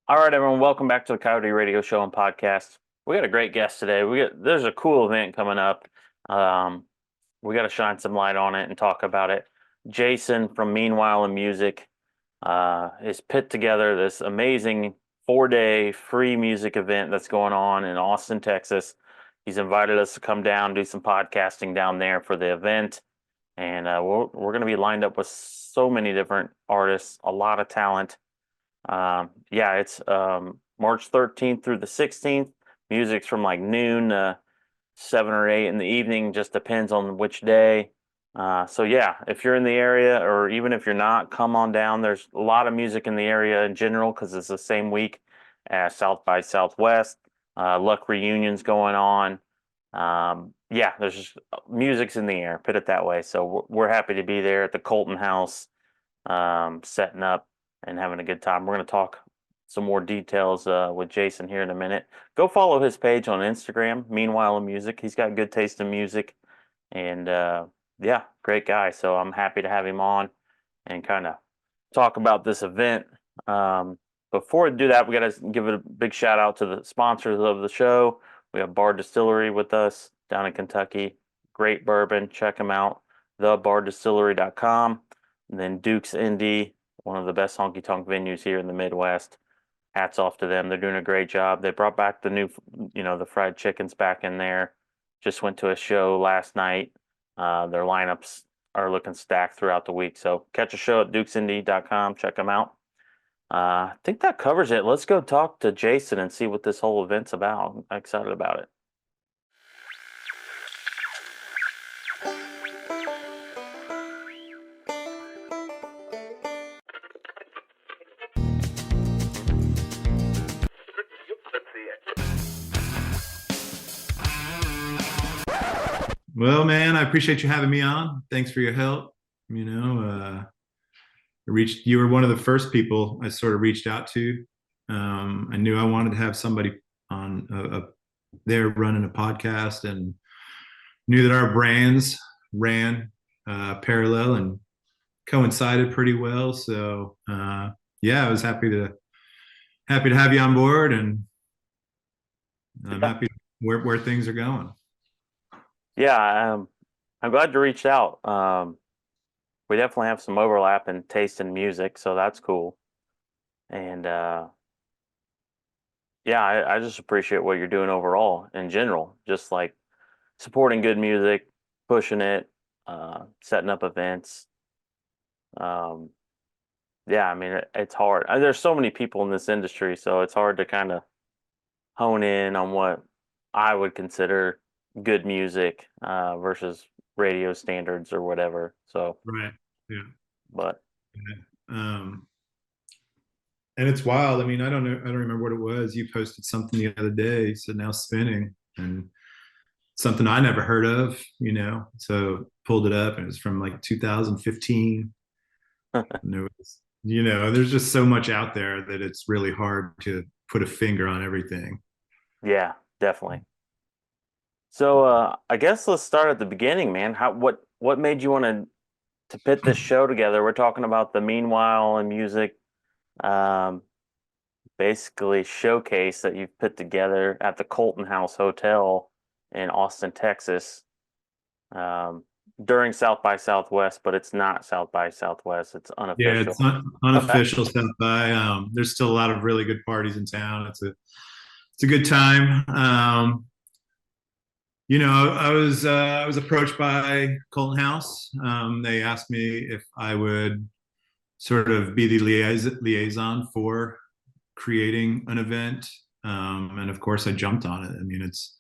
All right, everyone, welcome back to the Coyote Radio Show and Podcast. We got a great guest today. There's a cool event coming up. Um, we got to shine some light on it and talk about it. Jason from 𝐼𝐞𝐲 is put together this amazing 4-day free music event that's going on in Austin, Texas. He's invited us to come down, do some podcasting down there for the event, and we're going to be lined up with so many different artists, a lot of talent. Yeah, it's March 13th through the 16th. Music's from like noon to 7 or 8 in the evening, just depends on which day. So yeah, if you're in the area or even if you're not, come on down. There's a lot of music in the area in general because it's the same week as South by Southwest. Luck reunions going on. Yeah, there's just music's in the air, put it that way. So we're happy to be there at the Colton House, setting up and having a good time. We're going to talk some more details with Jason here in a minute. Go follow his page on Instagram, 𝐼𝐞𝐲. He's got good taste in music, and yeah, great guy. So I'm happy to have him on and kind of talk about this event. Before we do that, we got to give a big shout out to the sponsors of the show. We have Bar Distillery with us down in Kentucky. Great bourbon. Check them out. TheBarDistillery.com. And then Duke's Indy, one of the best honky tonk venues here in the Midwest. Hats off to them. They're doing a great job. They brought back the new, the fried chickens back in there. Just went to a show last night. Their lineups are looking stacked throughout the week. So catch a show at dukesindy.com. Check them out. I think that covers it. Let's go talk to Jason and see what this whole event's about. I'm excited about it. Well, man, I appreciate you having me on. Thanks for your help. You were one of the first people I sort of reached out to. I knew I wanted to have somebody on there running a podcast, and knew that our brands ran parallel and coincided pretty well. So yeah, I was happy to have you on board, and I'm happy where things are going. Yeah, I'm glad you reached out. We definitely have some overlap in taste in music, so that's cool. And yeah, I just appreciate what you're doing overall in general, just like supporting good music, pushing it, setting up events. Um, yeah, I mean, it's hard. There's so many people in this industry, so it's hard to kind of hone in on what I would consider good music versus radio standards or whatever. So, Right. Yeah. but Um, and it's wild. I mean, I don't know. I don't remember what it was. You posted something the other day. So now spinning, and something I never heard of, So pulled it up, and it was from like 2015. And there's just so much out there that it's really hard to put a finger on everything. yeah, definitely. So I guess let's start at the beginning, man. What made you want to put this show together? We're talking about the Meanwhile and Music, um, basically showcase that you've put together at the Colton House Hotel in Austin, Texas, um, during South by Southwest, but it's not South by Southwest. It's Yeah, unofficial. it's not unofficial stuff by. There's still a lot of really good parties in town. It's a good time. I was approached by Colton House. They asked me if I would sort of be the liaison for creating an event, and of course I jumped on it. I mean, it's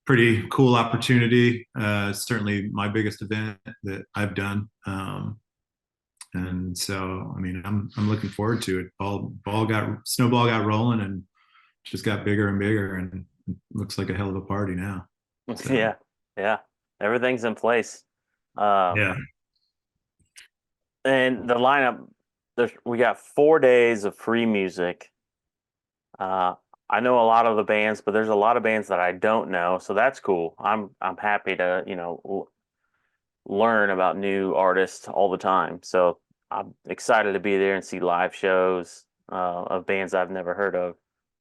pretty cool opportunity. Certainly my biggest event that I've done, and so I mean I'm looking forward to it. Snowball got rolling and just got bigger and bigger, and looks like a hell of a party now. So, Yeah, yeah, everything's in place. Um, yeah. and the lineup, we got 4 days of free music. Uh, I know a lot of the bands, but there's a lot of bands that I don't know, so that's cool. I'm happy to learn about new artists all the time. So I'm excited to be there and see live shows. of bands I've never heard of,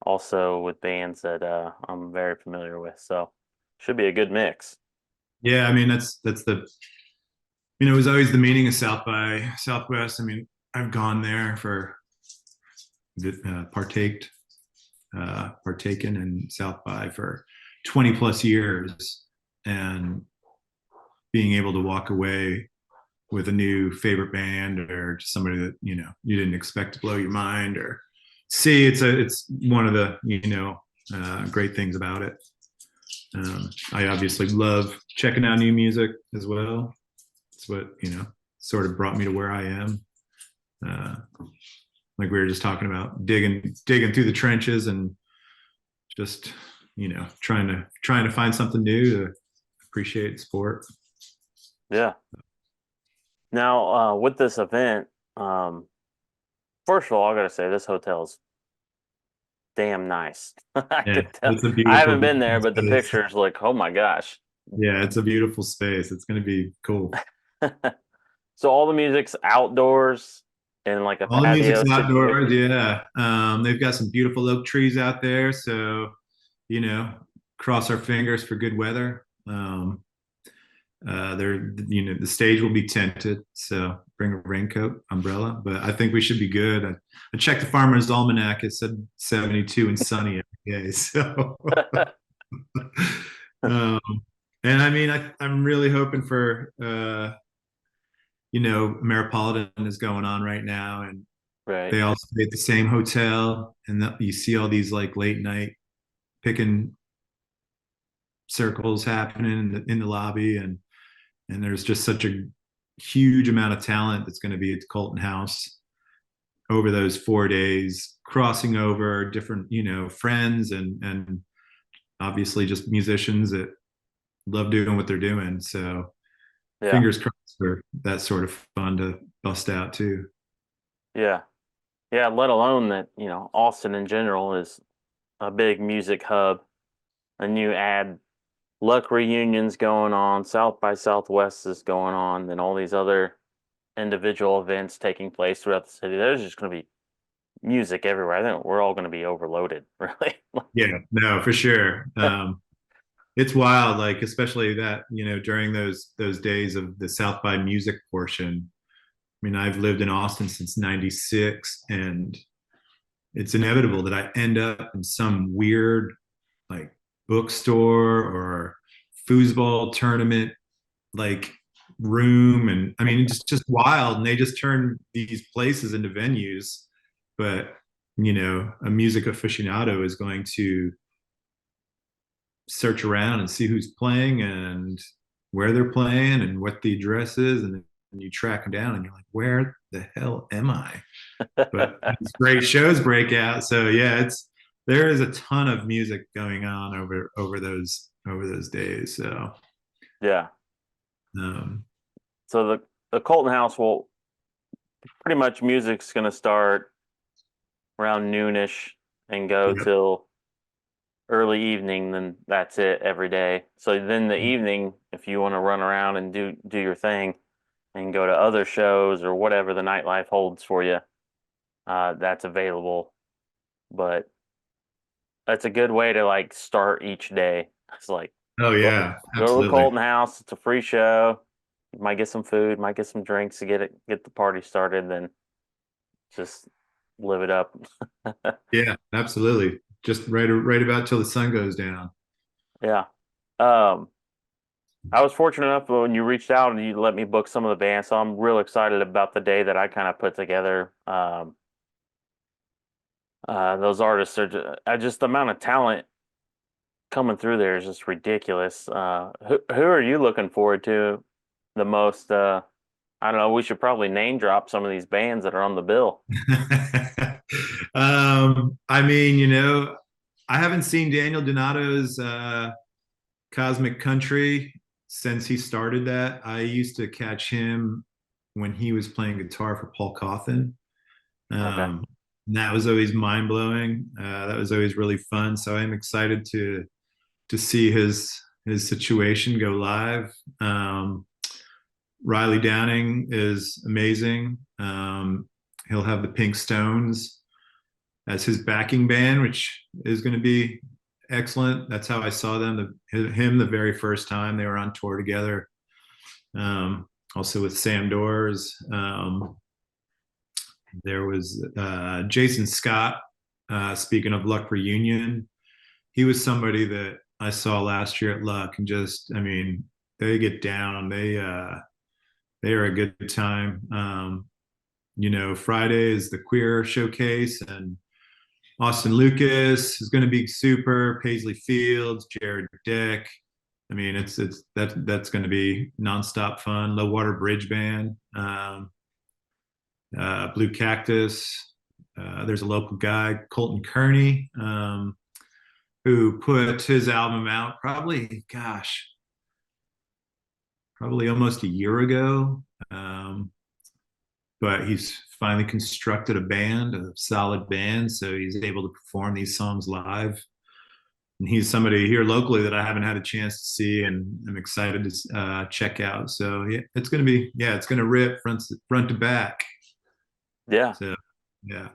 also with bands that I'm very familiar with. So should be a good mix. Yeah, I mean that's the it was always the meaning of South by Southwest. I mean, I've gone there for partaked partaken in South by for 20 plus years, and being able to walk away with a new favorite band or just somebody that you didn't expect to blow your mind or see, it's one of the great things about it. I obviously love checking out new music as well. It's what sort of brought me to where I am. uh, like we were just talking about, digging through the trenches and just trying to find something new to appreciate sport. Yeah. Now, with this event, first of all, I gotta say this hotel's damn nice. I Yeah, could tell. it's a I haven't beautiful been there, but the space. pictures look, oh my gosh. Yeah, it's a beautiful space. It's going to be cool. So all the music's outdoors in like a All the music's patio outdoors. situation. Yeah, they've got some beautiful oak trees out there, so you know, cross our fingers for good weather. They're the stage will be tented, so bring a raincoat, umbrella. But I think we should be good. I checked the Farmer's Almanac; it said 72 and sunny every day. So, um, and I mean, I'm really hoping for Metropolitan is going on right now, and Right. they all stay at the same hotel, and you see all these like late night picking circles happening in the lobby, and there's just such a huge amount of talent that's going to be at the Colton House over those 4 days, crossing over different friends and obviously just musicians that love doing what they're doing. So Yeah. fingers crossed for that sort of fun to bust out too. Yeah. Yeah. Let alone that, Austin in general is a big music hub, and you add Luck reunions going on, South by Southwest is going on, then all these other individual events taking place throughout the city. There's just going to be music everywhere. I think we're all going to be overloaded, really. Yeah, no, for sure. It's wild, like especially that during those days of the South by music portion. I mean, I've lived in Austin since '96, and it's inevitable that I end up in some weird like bookstore or foosball tournament like room. And I mean, it's just wild, and they just turn these places into venues. But a music aficionado is going to search around and see who's playing and where they're playing and what the address is, and you track them down and you're like, where the hell am I? But these great shows break out. So yeah, there is a ton of music going on over those days. So Yeah. um, So the Colton House will pretty much music's going to start around noonish and go yep. till early evening. Then that's it every day. So then the evening, if you want to run around and do your thing and go to other shows or whatever the nightlife holds for you, that's available. But that's a good way to like start each day. It's like Oh go yeah, go to the absolutely. Colton House. It's a free show. You might get some food, might get some drinks to get the party started. Then just live it up. Yeah, absolutely. Just right about till the sun goes down. Yeah. Um, I was fortunate enough when you reached out and you let me book some of the bands, so I'm real excited about the day that I kind of put together. Those artists are just the amount of talent coming through there is just ridiculous. Who are you looking forward to the most? I don't know. We should probably name drop some of these bands that are on the bill. I mean, I haven't seen Daniel Donato's Cosmic Country since he started that. I used to catch him when he was playing guitar for Paul Cawthon. Okay. And that was always mind blowing. That was always really fun. So I'm excited to see his situation go live. Riley Downing is amazing. He'll have the Pink Stones as his backing band, which is going to be excellent. That's how I saw him the very first time they were on tour together. Also with Sam Doors. There was Jason Scott. Speaking of Luck Reunion, he was somebody that I saw last year at Luck, and just, I mean, they get down. They are a good time. Friday is the queer showcase, and Austin Lucas is going to be super. Paisley Fields, Jared Dick. I mean, that's going to be nonstop fun. Low Water Bridge Band, Blue Cactus. There's a local guy, Colton House, who put his album out probably almost a year ago. But he's finally constructed a solid band, so he's able to perform these songs live. And he's somebody here locally that I haven't had a chance to see, and I'm excited to check out. So yeah, it's gonna rip front to back. Yeah. So yeah.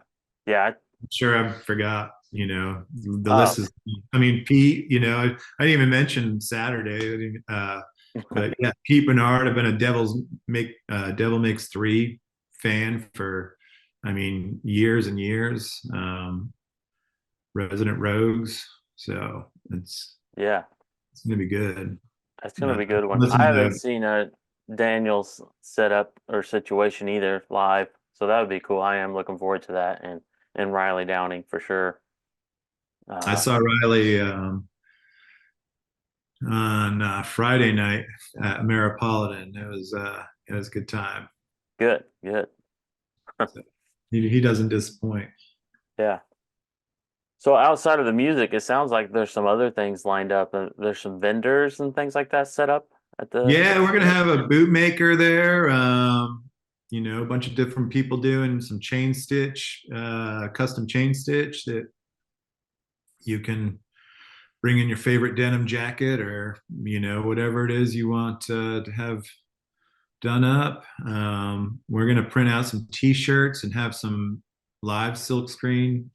Yeah. I'm sure I forgot. The list is. I mean, Pete. I didn't even mention Saturday. But yeah, Pete Bernard. I've been a Devil Makes Three fan for, I mean, years and years. Resident Rogues. So it's gonna be good. That's gonna be a good one. I haven't seen a Daniel's setup or situation either live, so that would be cool. I am looking forward to that, and Riley Downing for sure. I saw Riley on Friday night at Ameripolitan. It was a good time. Good. So he doesn't disappoint. Yeah. So outside of the music, it sounds like there's some other things lined up. There's some vendors and things like that set up at the. Yeah, we're gonna have a boot maker there. A bunch of different people doing some chain stitch, custom chain stitch that you can bring in your favorite denim jacket, or whatever it is you want to have done up. We're gonna print out some T-shirts and have some live silkscreen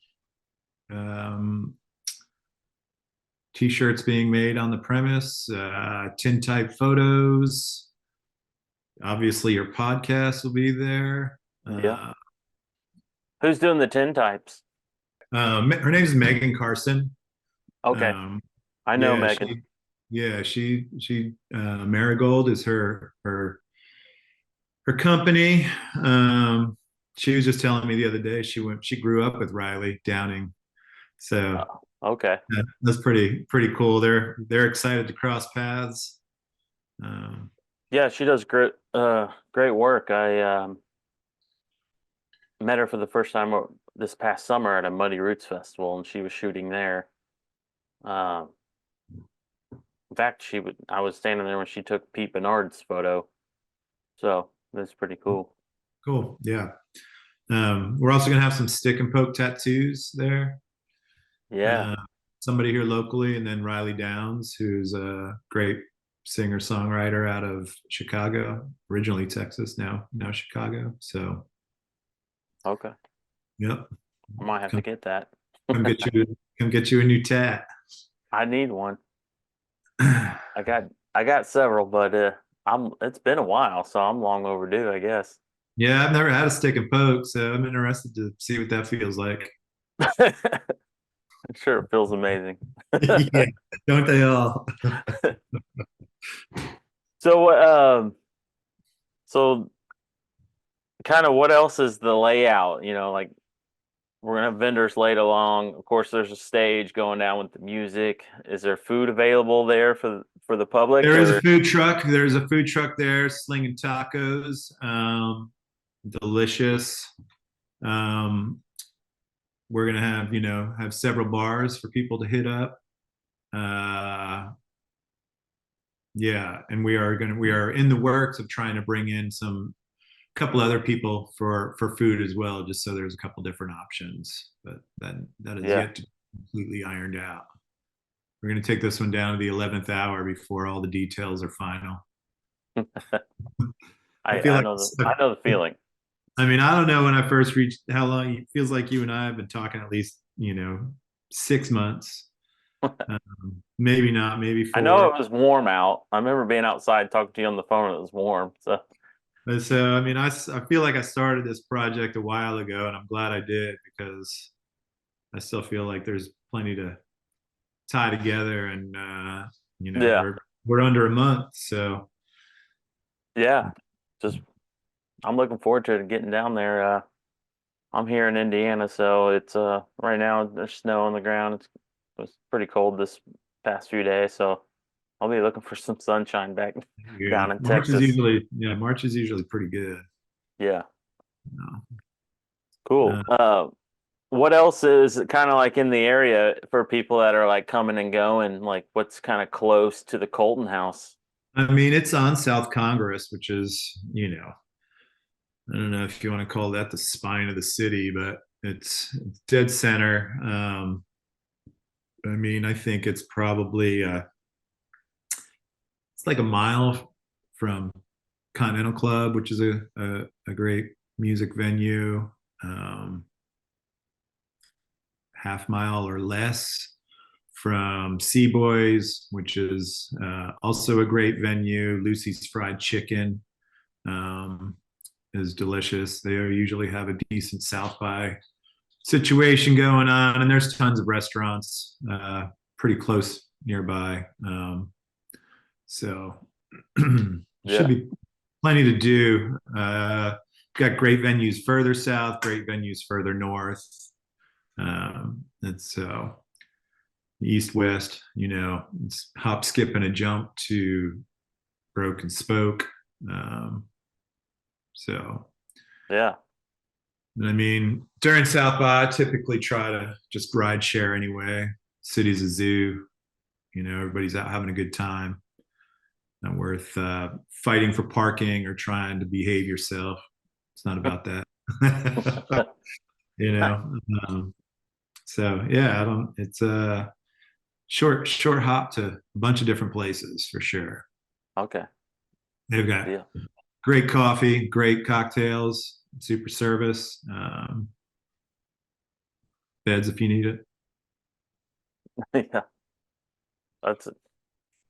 T-shirts being made on the premise, tintype photos. Obviously, your podcast will be there. Yeah. Who's doing the tintypes? Her name is Megan Carson. Okay. I know Megan. She Marigold is her company. She was just telling me the other day she grew up with Riley Downing. So okay. That's pretty cool. They're excited to cross paths. Yeah, she does great work. I met her for the first time this past summer at a Muddy Roots Festival, and she was shooting there. In fact, I was standing there when she took Pete Bernard's photo. So that's pretty cool. Cool. Yeah. We're also gonna have some stick and poke tattoos there. Yeah. Somebody here locally, and then Riley Downs, who's a great singer-songwriter out of Chicago, originally Texas, now Chicago. So okay. Yep. I might have to get that. come get you a new tat. I need one. I got several, but it's been a while, so I'm long overdue, I guess. Yeah, I've never had a stick and poke, so I'm interested to see what that feels like. I'm sure it feels amazing. Yeah, don't they all? So kind of what else is the layout? Like we're gonna have vendors laid along. Of course, there's a stage going down with the music. Is there food available there for the public? There is a food truck. There's a food truck there slinging tacos. Delicious. We're gonna have several bars for people to hit up. Yeah, and we are in the works of trying to bring in couple other people for food as well, just so there's a couple different options. But that is yet to be completely ironed out. We're gonna take this one down to the 11th hour before all the details are final. I know the feeling. I mean, I don't know when I first reached how long it feels like you and I have been talking at least, 6 months. Maybe not, maybe I know 4. it was warm out. I remember being outside talking to you on the phone. It was warm. So But so, I mean, I feel like I started this project a while ago, and I'm glad I did because I still feel like there's plenty to tie together, and yeah, we're under a month, so yeah. Just I'm looking forward to it, getting down there. I'm here in Indiana, so it's right now there's snow on the ground. It was pretty cold this past few days, so I'll be looking for some sunshine back yeah, down in Texas. March is usually pretty good. Yeah, Uh, cool. uh, What else is kind of like in the area for people that are like coming and going? Like what's kind of close to the Colton House? I mean, it's on South Congress, which is, I don't know if you want to call that the spine of the city, but it's dead center. I mean, I think it's probably it's like a mile from Continental Club, which is a great music venue. Half mile or less from Seaboys, which is also a great venue. Lucy's Fried Chicken um, is delicious. They usually have a decent South by situation going on, and there's tons of restaurants pretty close nearby. So should Yeah, be plenty to do. Got great venues further south, great venues further north. And so east west, it's hop, skip, and a jump to Broken Spoke. Um, so yeah, I mean, during South by, I typically try to just ride share anyway. City's a zoo, everybody's out having a good time. Not worth fighting for parking or trying to behave yourself. It's not about that. you know. Um, so yeah, I don't. It's a short hop to a bunch of different places for sure. okay, They've good got deal. great coffee, great cocktails, super service, beds if you need it. Yeah, that's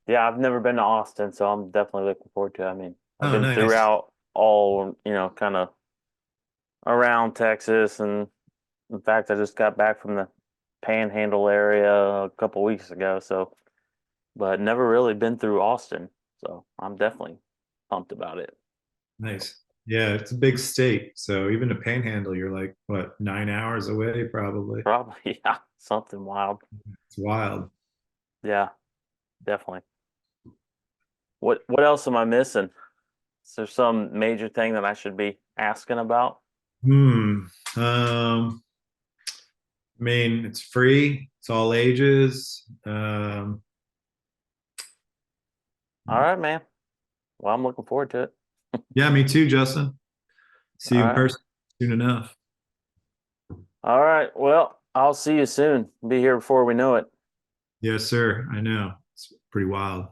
yeah. I've never been to Austin, so I'm definitely looking forward to it. I mean, I've Oh, been nice. throughout all, kind of around Texas, and in fact, I just got back from the Panhandle area a couple weeks ago, so but never really been through Austin, so I'm definitely pumped about it. Nice. Yeah, it's a big state. So even to Panhandle, you're like, what, 9 hours away, probably. Probably, yeah, something wild. It's wild. Yeah, definitely. What else am I missing? Is there some major thing that I should be asking about? Hmm. I mean, it's free. It's all ages. All right, man. Well, I'm looking forward to it. Yeah, me too, Justin. See All you in right. person soon enough. All right. Well, I'll see you soon. Be here before we know it. Yes, sir. I know. It's pretty wild.